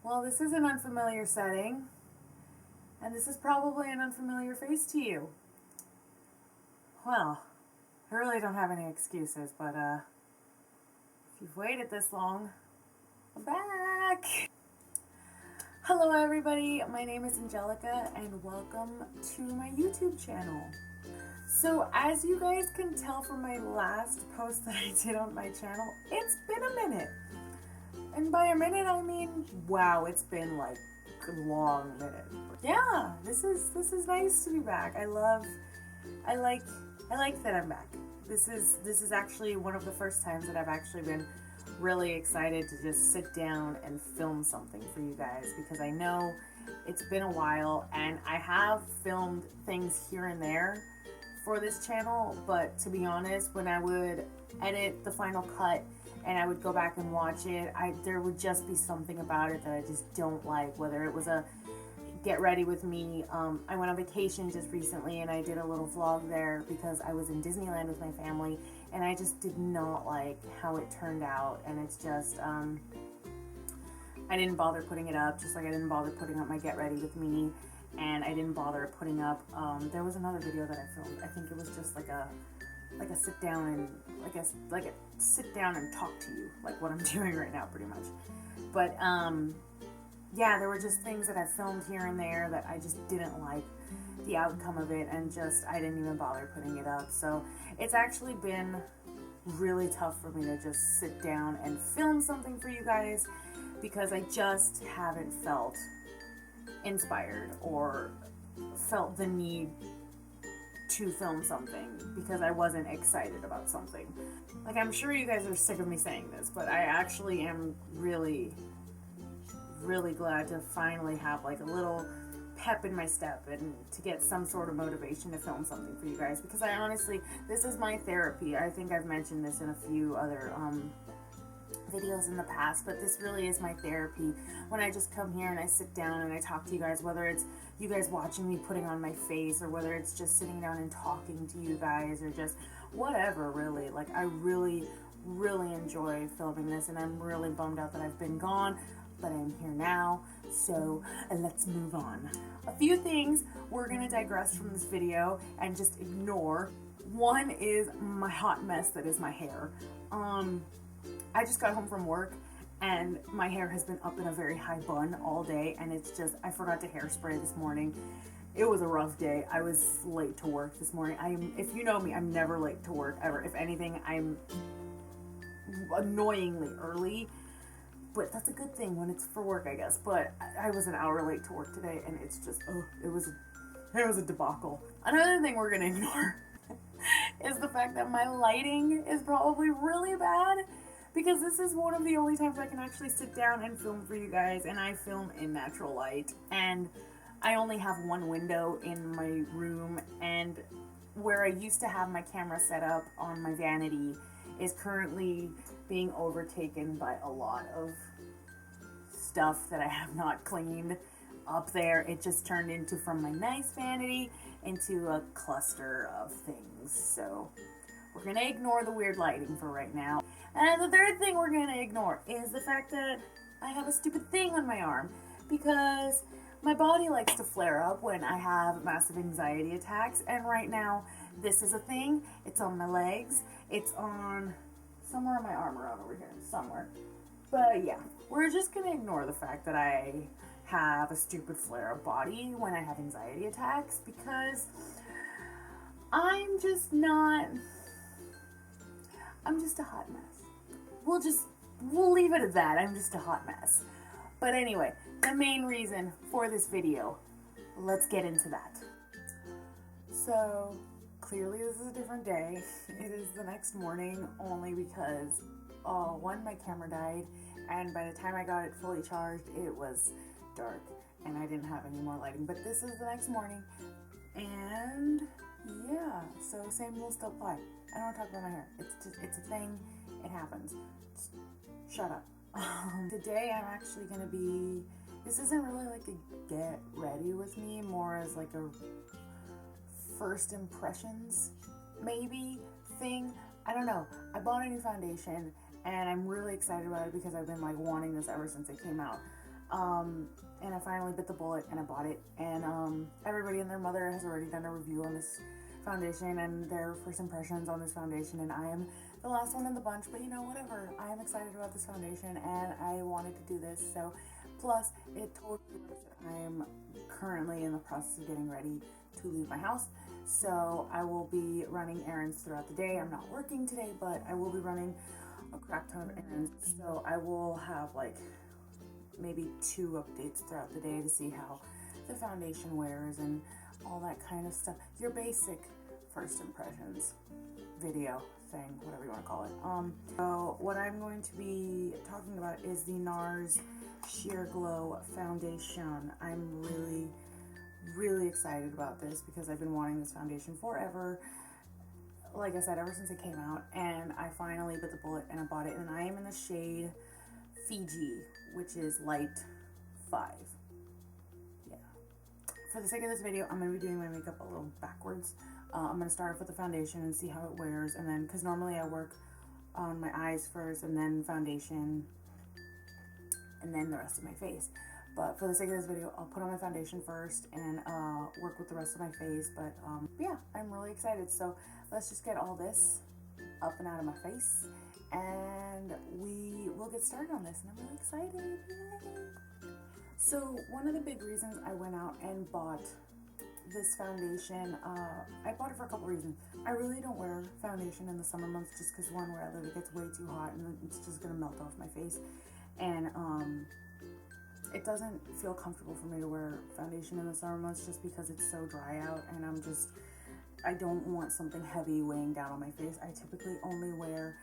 Well, this is an unfamiliar setting, and this is probably an unfamiliar face to you. Well, I really don't have any excuses, but if you've waited this long, I'm back! Hello everybody, my name is Angelica, and welcome to my YouTube channel. So as you guys can tell from my last post that I did on my channel, it's been a minute. And by a minute I mean, wow, it's been like a long minute. Yeah, this is nice to be back. I like that I'm back. This is actually one of the first times that I've actually been really excited to just sit down and film something for you guys, because I know it's been a while and I have filmed things here and there for this channel, but to be honest, when I would edit the final cut and I would go back and watch it, there would just be something about it that I just don't like, whether it was a get ready with me. I went on vacation just recently and I did a little vlog there because I was in Disneyland with my family, and I just did not like how it turned out, and it's just, I didn't bother putting it up, just like I didn't bother putting up my get ready with me, and I didn't bother putting up, there was another video that I filmed. I think it was just like a sit down and like a sit down and talk to you, like what I'm doing right now pretty much. But yeah, there were just things that I filmed here and there that I just didn't like the outcome of it, and just I didn't even bother putting it up. So it's actually been really tough for me to just sit down and film something for you guys, because I just haven't felt inspired or felt the need to film something because I wasn't excited about something. Like, I'm sure you guys are sick of me saying this, but I actually am really glad to finally have like a little pep in my step and to get some sort of motivation to film something for you guys, because I honestly, this is my therapy. I think I've mentioned this in a few other videos in the past, but this really is my therapy. When I just come here and I sit down and I talk to you guys, whether it's you guys watching me putting on my face, or whether it's just sitting down and talking to you guys, or just whatever, really. Like, I really enjoy filming this, and I'm really bummed out that I've been gone, but I'm here now, so let's move on. A few things we're gonna digress from this video and just ignore. One is my hot mess that is my hair. I just got home from work and my hair has been up in a very high bun all day, and it's just, I forgot to hairspray this morning. It was a rough day. I was late to work this morning. If you know me, I'm never late to work, ever. If anything, I'm annoyingly early, but that's a good thing when it's for work, I guess. But I was an hour late to work today, and it's just, it was a debacle. Another thing we're gonna ignore is the fact that my lighting is probably really bad, because this is one of the only times I can actually sit down and film for you guys, and I film in natural light, and I only have one window in my room, and where I used to have my camera set up on my vanity is currently being overtaken by a lot of stuff that I have not cleaned up there. It just turned into, from my nice vanity, into a cluster of things. So we're gonna ignore the weird lighting for right now. And the third thing we're gonna ignore is the fact that I have a stupid thing on my arm, because my body likes to flare up when I have massive anxiety attacks, and right now this is a thing. It's on my legs, it's on somewhere on my arm, around over here somewhere. But yeah, we're just gonna ignore the fact that I have a stupid flare-up body when I have anxiety attacks, because I'm just a hot mess. We'll leave it at that. I'm just a hot mess. But anyway, the main reason for this video, let's get into that. So clearly this is a different day. It is the next morning, only because one, my camera died, and by the time I got it fully charged, it was dark and I didn't have any more lighting. But this is the next morning, and yeah, so same rules still apply. I don't want to talk about my hair. It's a thing. It happens. Just shut up. Today I'm actually gonna be, this isn't really like a get ready with me, more as like a first impressions maybe thing. I don't know. I bought a new foundation and I'm really excited about it because I've been like wanting this ever since it came out. And I finally bit the bullet and I bought it. And everybody and their mother has already done a review on this foundation and their first impressions on this foundation, and I am the last one in the bunch, but you know, whatever. I am excited about this foundation and I wanted to do this. So plus it totally works that I am currently in the process of getting ready to leave my house, so I will be running errands throughout the day. I'm not working today, but I will be running a crap ton of errands, so I will have like maybe 2 updates throughout the day to see how the foundation wears and all that kind of stuff. Your basic first impressions video thing, whatever you want to call it. So what I'm going to be talking about is the NARS Sheer Glow Foundation. I'm really excited about this because I've been wanting this foundation forever. Like I said, ever since it came out, and I finally bit the bullet and I bought it, and I am in the shade Fiji, which is light 5. Yeah. For the sake of this video, I'm going to be doing my makeup a little backwards. I'm going to start off with the foundation and see how it wears, and then, because normally I work on my eyes first and then foundation and then the rest of my face. But for the sake of this video, I'll put on my foundation first and work with the rest of my face. But yeah, I'm really excited. So let's just get all this up and out of my face, and we will get started on this, and I'm really excited. Yay. So one of the big reasons I went out and bought this foundation, I bought it for a couple reasons. I really don't wear foundation in the summer months just because, one, where I live, it gets way too hot and it's just gonna melt off my face, and it doesn't feel comfortable for me to wear foundation in the summer months just because it's so dry out, and I don't want something heavy weighing down on my face. I typically only wear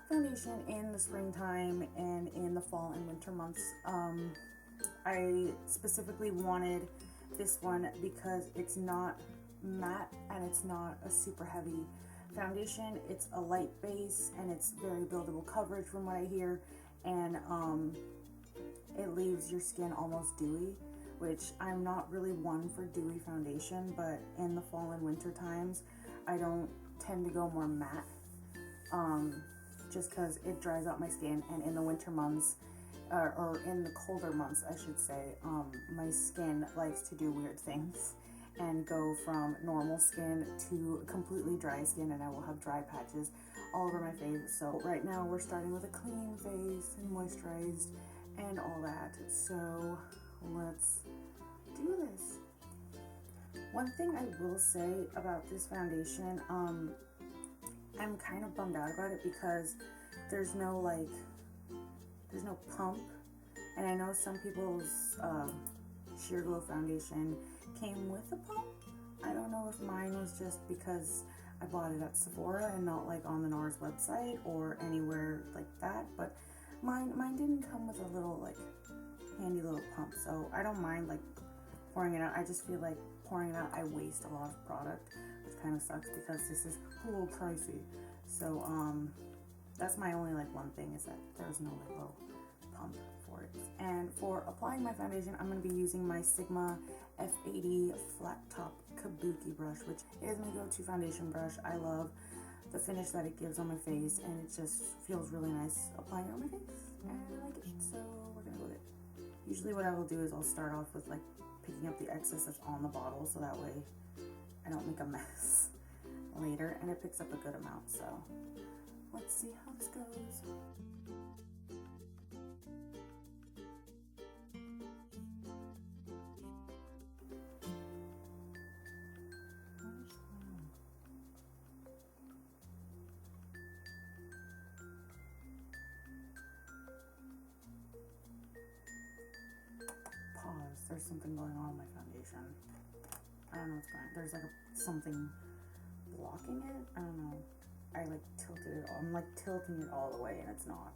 foundation in the springtime and in the fall and winter months. I specifically wanted this one because it's not matte and it's not a super heavy foundation. It's a light base and it's very buildable coverage from what I hear, and it leaves your skin almost dewy, which I'm not really one for dewy foundation, but in the fall and winter times I don't tend to go more matte, just because it dries out my skin, and in the winter months, or in the colder months I should say, my skin likes to do weird things and go from normal skin to completely dry skin, and I will have dry patches all over my face. So right now we're starting with a clean face and moisturized and all that, so let's do this. One thing I will say about this foundation, I'm kind of bummed out about it because there's no pump, and I know some people's Sheer Glow foundation came with a pump. I don't know if mine was just because I bought it at Sephora and not like on the NARS website or anywhere like that, but mine didn't come with a little like handy little pump, so I don't mind like pouring it out. I just feel like pouring it out, I waste a lot of product, which kind of sucks because this is a little pricey. So that's my only like one thing, is that there's no like little pump for it. And for applying my foundation, I'm going to be using my Sigma F80 flat top kabuki brush, which is my go-to foundation brush. I love the finish that it gives on my face, and it just feels really nice applying it on my face, and I like it, so we're gonna go with it. Usually what I will do is I'll start off with like picking up the excess that's on the bottle, so that way I don't make a mess later, and it picks up a good amount. So let's see how this goes. There's something going on with my foundation. I don't know what's going on. There's like something blocking it. I don't know. I like tilted it all. I'm like tilting it all the way, and it's not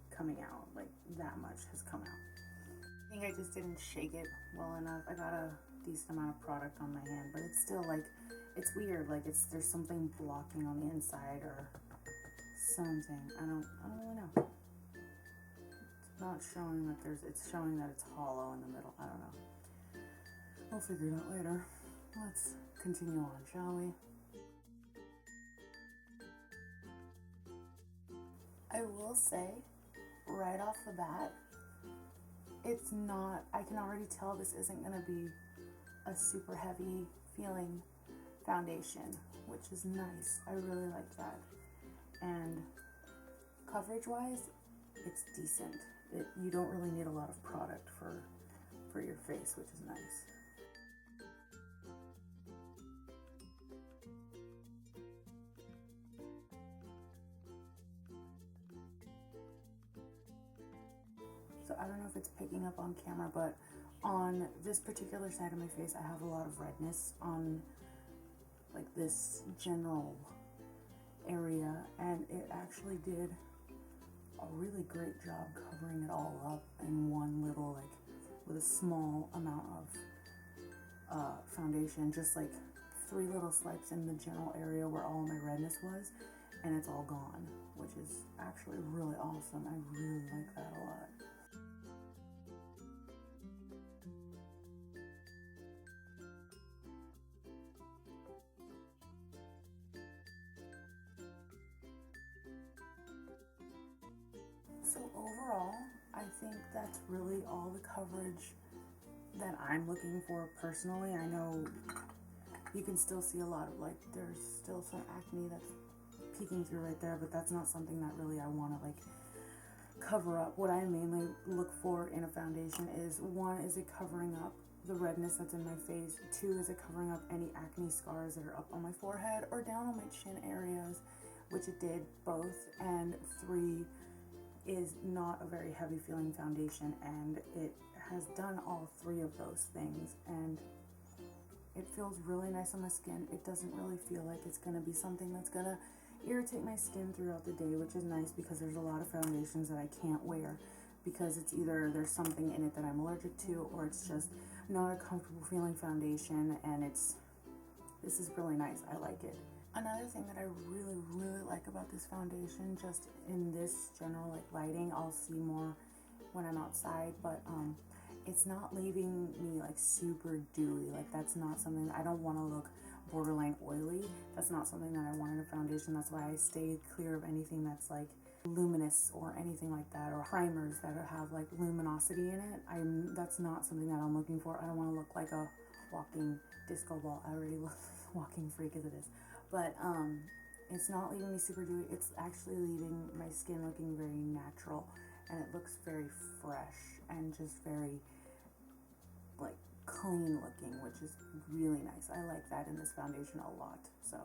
coming out. Like that much has come out. I think I just didn't shake it well enough. I got a decent amount of product on my hand, but it's still like, it's weird. Like there's something blocking on the inside or something. I don't really know. Not showing that it's showing that it's hollow in the middle. I don't know. We'll figure it out later. Let's continue on, shall we? I will say, right off the bat, it's not, I can already tell this isn't going to be a super heavy feeling foundation, which is nice. I really like that. And coverage wise, it's decent. You don't really need a lot of product for your face, which is nice. So I don't know if it's picking up on camera, but on this particular side of my face, I have a lot of redness on like this general area, and it actually did a really great job covering it all up in one little, like, with a small amount of foundation, just like 3 little swipes in the general area where all my redness was, and it's all gone, which is actually really awesome. I really like that a lot. So overall, I think that's really all the coverage that I'm looking for personally. I know you can still see a lot of, like, there's still some acne that's peeking through right there, but that's not something that really I want to, like, cover up. What I mainly look for in a foundation is, 1, is it covering up the redness that's in my face? 2, is it covering up any acne scars that are up on my forehead or down on my chin areas, which it did both. And 3, is not a very heavy feeling foundation, and it has done all 3 of those things, and it feels really nice on my skin. It doesn't really feel like it's going to be something that's going to irritate my skin throughout the day, which is nice, because there's a lot of foundations that I can't wear because it's either there's something in it that I'm allergic to, or it's just not a comfortable feeling foundation, and this is really nice. I like it. Another thing that I really, really like about this foundation, just in this general, like, lighting, I'll see more when I'm outside, but it's not leaving me, like, super dewy. Like, that's not something, I don't want to look borderline oily. That's not something that I want in a foundation. That's why I stay clear of anything that's, like, luminous or anything like that, or primers that have, like, luminosity in it. That's not something that I'm looking for. I don't want to look like a walking disco ball. I already look like a walking freak as it is. But it's not leaving me super dewy. It's actually leaving my skin looking very natural, and it looks very fresh and just very, like, clean looking, which is really nice. I like that in this foundation a lot. So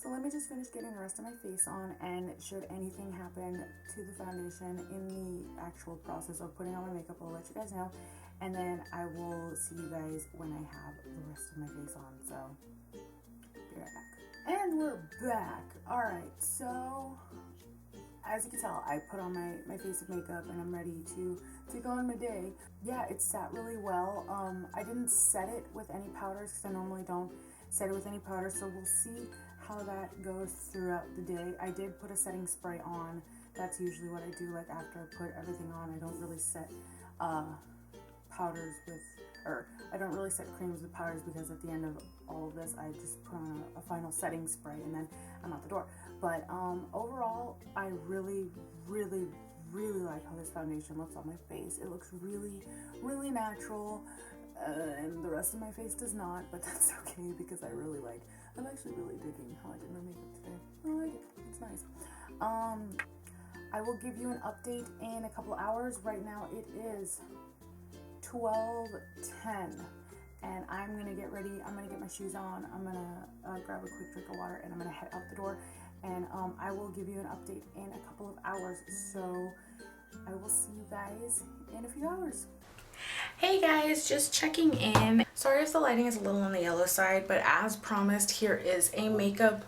let me just finish getting the rest of my face on, and should anything happen to the foundation in the actual process of putting on my makeup, I'll let you guys know, and then I will see you guys when I have the rest of my face on. So be right back. And we're back. Alright, so as you can tell, I put on my face of makeup and I'm ready to go on my day. Yeah, it sat really well. I didn't set it with any powders because I normally don't set it with any powders, so we'll see how that goes throughout the day. I did put a setting spray on. That's usually what I do, like, after I put everything on. I don't really set powders with, or I don't really set creams with powders, because at the end of all of this, I just put on a final setting spray and then I'm out the door. But overall, I really, really, really like how this foundation looks on my face. It looks really, really natural, and the rest of my face does not, but that's okay, because I'm actually really digging how I did my makeup today. I like it. It's nice. I will give you an update in a couple hours. Right now it is 12:10, and I'm gonna get ready. I'm gonna get my shoes on. I'm gonna grab a quick drink of water, and I'm gonna head out the door, and I will give you an update in a couple of hours. So I will see you guys in a few hours. Hey guys, just checking in. Sorry if the lighting is a little on the yellow side, but as promised, here is a makeup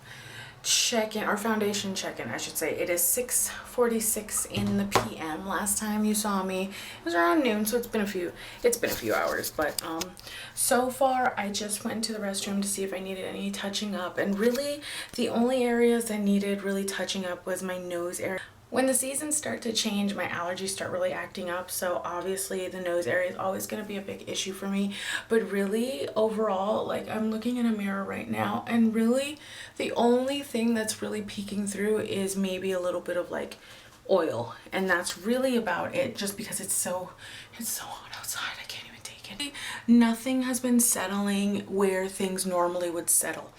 check-in, or foundation check-in, I should say. It is 6:46 in the PM. Last time you saw me, it was around noon, so it's been a few hours. But so far, I just went to the restroom to see if I needed any touching up, and really the only areas that needed really touching up was my nose area. When the seasons start to change, my allergies start really acting up, so obviously the nose area is always going to be a big issue for me. But really, overall, like, I'm looking in a mirror right now, and really the only thing that's really peeking through is maybe a little bit of, like, oil, and that's really about it, just because it's so hot outside. I can't even take it. Nothing has been settling where things normally would settle,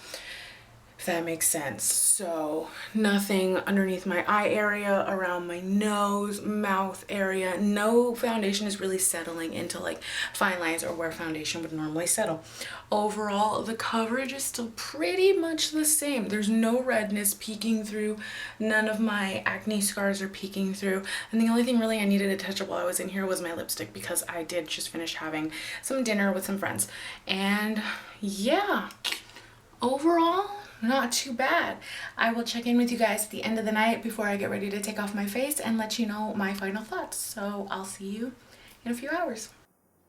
if that makes sense. So nothing underneath my eye area, around my nose, mouth area. No foundation is really settling into like fine lines or where foundation would normally settle. Overall, the coverage is still pretty much the same. There's no redness peeking through. None of my acne scars are peeking through. And the only thing really I needed to touch up while I was in here was my lipstick, because I did just finish having some dinner with some friends. And yeah, overall, not too bad. I will check in with you guys at the end of the night before I get ready to take off my face and let you know my final thoughts. So I'll see you in a few hours.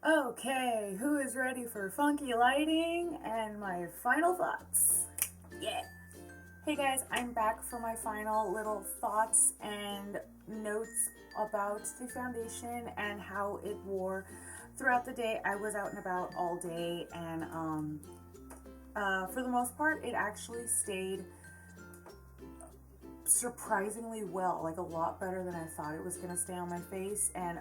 Okay, who is ready for funky lighting and my final thoughts? Yeah. Hey guys, I'm back for my final little thoughts and notes about the foundation and how it wore throughout the day. I was out and about all day, and for the most part, it actually stayed surprisingly well, like a lot better than I thought it was going to stay on my face. And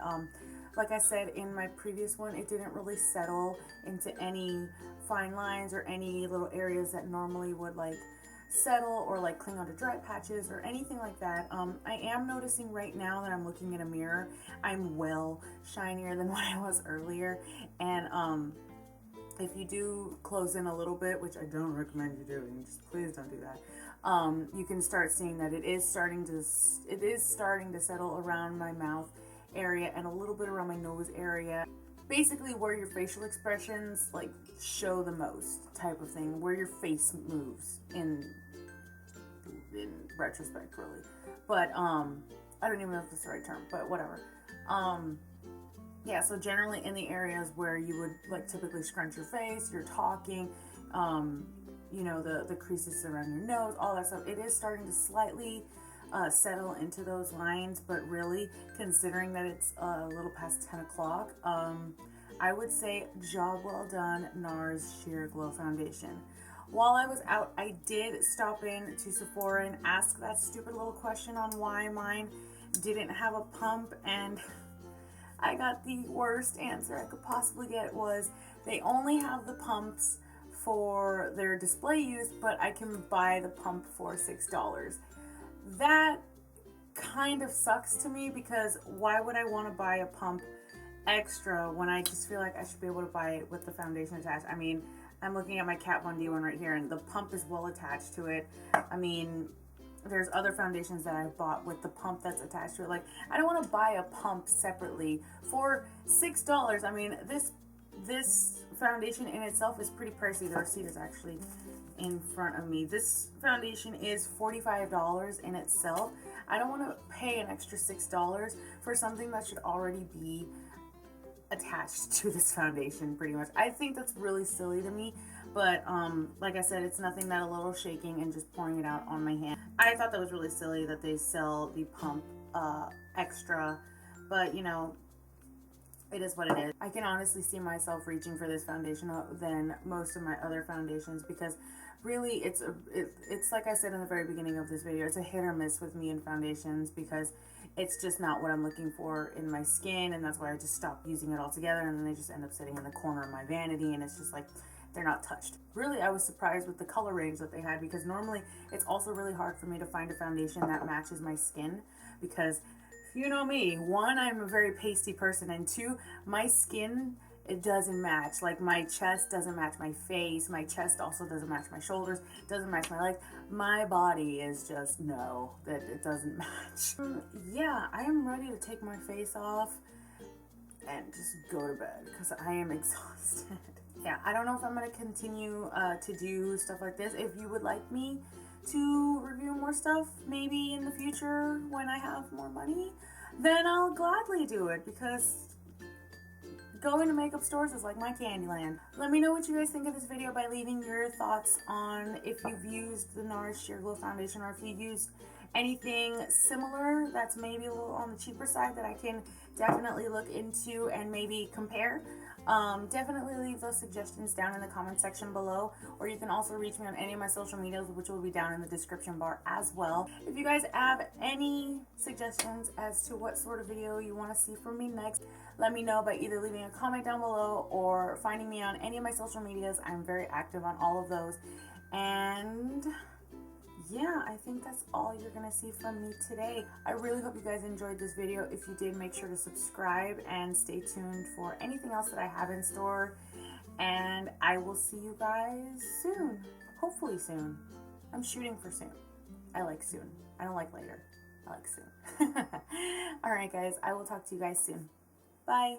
like I said in my previous one, it didn't really settle into any fine lines or any little areas that normally would like settle or like cling onto dry patches or anything like that. I am noticing right now that I'm looking in a mirror, I'm well shinier than what I was earlier. And if you do close in a little bit, which I don't recommend you doing, just please don't do that, you can start seeing that it is starting to settle around my mouth area and a little bit around my nose area. Basically where your facial expressions like show the most, type of thing, where your face moves in retrospect, really. But I don't even know if that's the right term, but whatever. Yeah, so generally in the areas where you would like typically scrunch your face, you're talking, you know, the creases around your nose, all that stuff, it is starting to slightly settle into those lines. But really, considering that it's a little past 10 o'clock, I would say job well done, NARS Sheer Glow Foundation. While I was out, I did stop in to Sephora and ask that stupid little question on why mine didn't have a pump, and I got the worst answer I could possibly get. Was they only have the pumps for their display use, but I can buy the pump for $6. That kind of sucks to me, because why would I want to buy a pump extra when I just feel like I should be able to buy it with the foundation attached? I mean, I'm looking at my Kat Von D one right here, and the pump is well attached to it. I mean, there's other foundations that I've bought with the pump that's attached to it. Like, I don't want to buy a pump separately for $6. I mean, this foundation in itself is pretty pricey. The receipt is actually in front of me. This foundation is $45 in itself. I don't want to pay an extra $6 for something that should already be attached to this foundation, pretty much. I think that's really silly to me. But like I said, it's nothing that a little shaking and just pouring it out on my hand. I thought that was really silly that they sell the pump extra, but you know, it is what it is. I can honestly see myself reaching for this foundation than most of my other foundations, because really it's like I said in the very beginning of this video, it's a hit or miss with me in foundations, because it's just not what I'm looking for in my skin, and that's why I just stopped using it altogether, and then they just end up sitting in the corner of my vanity, and it's just like, they're not touched. Really, I was surprised with the color range that they had, because normally it's also really hard for me to find a foundation that matches my skin, because you know me, one, I'm a very pasty person, and two, my skin, it doesn't match. Like, my chest doesn't match my face, my chest also doesn't match my shoulders, doesn't match my legs. My body is just, no, that it doesn't match. Yeah, I am ready to take my face off and just go to bed, because I am exhausted. Yeah, I don't know if I'm going to continue to do stuff like this. If you would like me to review more stuff, maybe in the future when I have more money, then I'll gladly do it, because going to makeup stores is like my candy land. Let me know what you guys think of this video by leaving your thoughts on if you've used the NARS Sheer Glow Foundation, or if you've used anything similar that's maybe a little on the cheaper side that I can definitely look into and maybe compare, definitely leave those suggestions down in the comment section below, or you can also reach me on any of my social medias, which will be down in the description bar as well. If you guys have any suggestions as to what sort of video you want to see from me next, let me know by either leaving a comment down below or finding me on any of my social medias. I'm very active on all of those. And yeah, I think that's all you're gonna see from me today. I really hope you guys enjoyed this video. If you did, make sure to subscribe and stay tuned for anything else that I have in store. And I will see you guys soon. Hopefully soon. I'm shooting for soon. I like soon. I don't like later. I like soon. Alright guys, I will talk to you guys soon. Bye.